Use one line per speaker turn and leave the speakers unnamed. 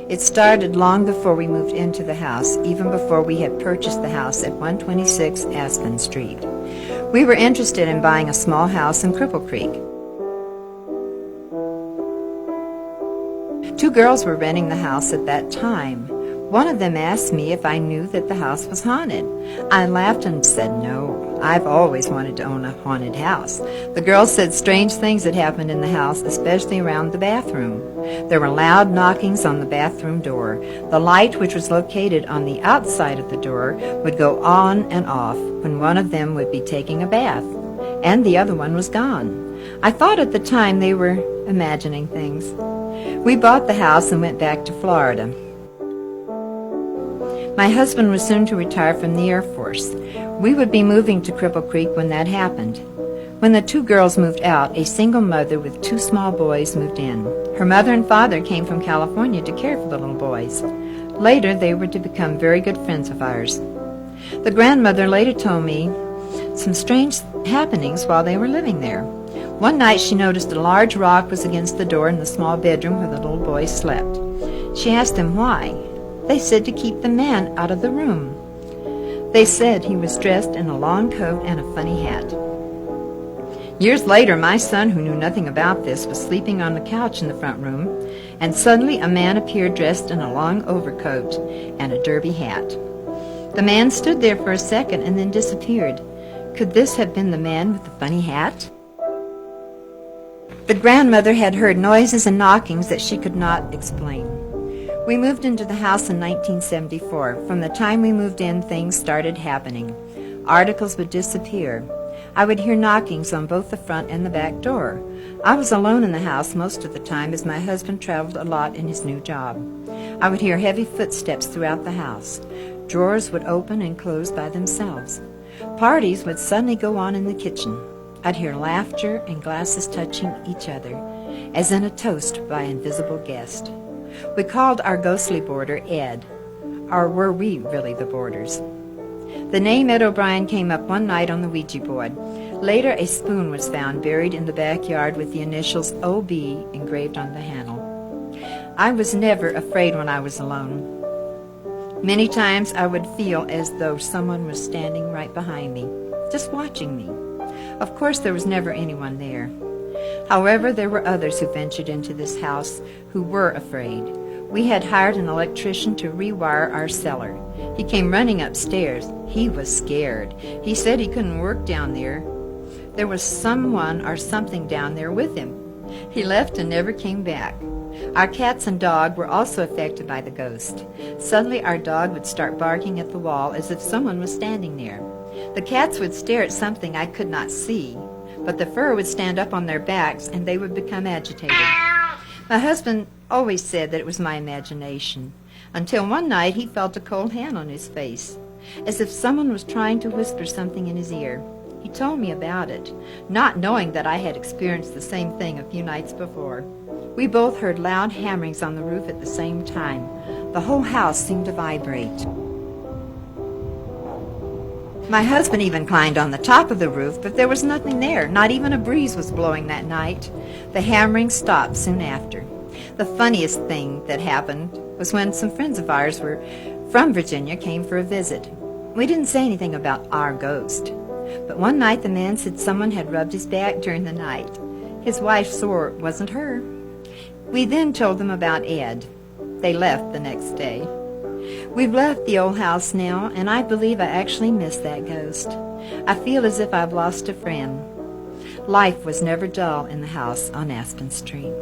It started long before we moved into the house, even before we had purchased the house at 126 Aspen Street. We were interested in buying a small house in Cripple Creek. Two girls were renting the house at that time. One of them asked me if I knew that the house was haunted. I laughed and said no. I've always wanted to own a haunted house. The girls said strange things had happened in the house, especially around the bathroom. There were loud knockings on the bathroom door. The light, which was located on the outside of the door, would go on and off when one of them would be taking a bath, and the other one was gone. I thought at the time they were imagining things. We bought the house and went back to Florida. My husband was soon to retire from the Air Force. We would be moving to Cripple Creek when that happened. When the two girls moved out, a single mother with two small boys moved in. Her mother and father came from California to care for the little boys. Later, they were to become very good friends of ours. The grandmother later told me some strange happenings while they were living there. One night she noticed a large rock was against the door in the small bedroom where the little boys slept. She asked them why. They said to keep the man out of the room. They said he was dressed in a long coat and a funny hat. Years later, my son, who knew nothing about this, was sleeping on the couch in the front room, and suddenly a man appeared dressed in a long overcoat and a derby hat. The man stood there for a second and then disappeared. Could this have been the man with the funny hat? The grandmother had heard noises and knockings that she could not explain. We moved into the house in 1974. From the time we moved in, things started happening. Articles would disappear. I would hear knockings on both the front and the back door. I was alone in the house most of the time as my husband traveled a lot in his new job. I would hear heavy footsteps throughout the house. Drawers would open and close by themselves. Parties would suddenly go on in the kitchen. I'd hear laughter and glasses touching each other, as in a toast by an invisible guest. We called our ghostly boarder Ed, or were we really the boarders? The name Ed O'Brien came up one night on the Ouija board. Later, a spoon was found buried in the backyard with the initials OB engraved on the handle. I was never afraid when I was alone. Many times I would feel as though someone was standing right behind me, just watching me. Of course, there was never anyone there. However, there were others who ventured into this house who were afraid. We had hired an electrician to rewire our cellar. He came running upstairs. He was scared. He said he couldn't work down there. There was someone or something down there with him. He left and never came back. Our cats and dog were also affected by the ghost. Suddenly our dog would start barking at the wall as if someone was standing there. The cats would stare at something I could not see, but the fur would stand up on their backs and they would become agitated. My husband always said that it was my imagination, until one night he felt a cold hand on his face, as if someone was trying to whisper something in his ear. He told me about it, not knowing that I had experienced the same thing a few nights before. We both heard loud hammerings on the roof at the same time. The whole house seemed to vibrate. My husband even climbed on the top of the roof, but there was nothing there. Not even a breeze was blowing that night. The hammering stopped soon after. The funniest thing that happened was when some friends of ours from Virginia came for a visit. We didn't say anything about our ghost, but one night the man said someone had rubbed his back during the night. His wife swore it wasn't her. We then told them about Ed. They left the next day. We've left the old house now, and I believe I actually miss that ghost. I feel as if I've lost a friend. Life was never dull in the house on Aspen Street.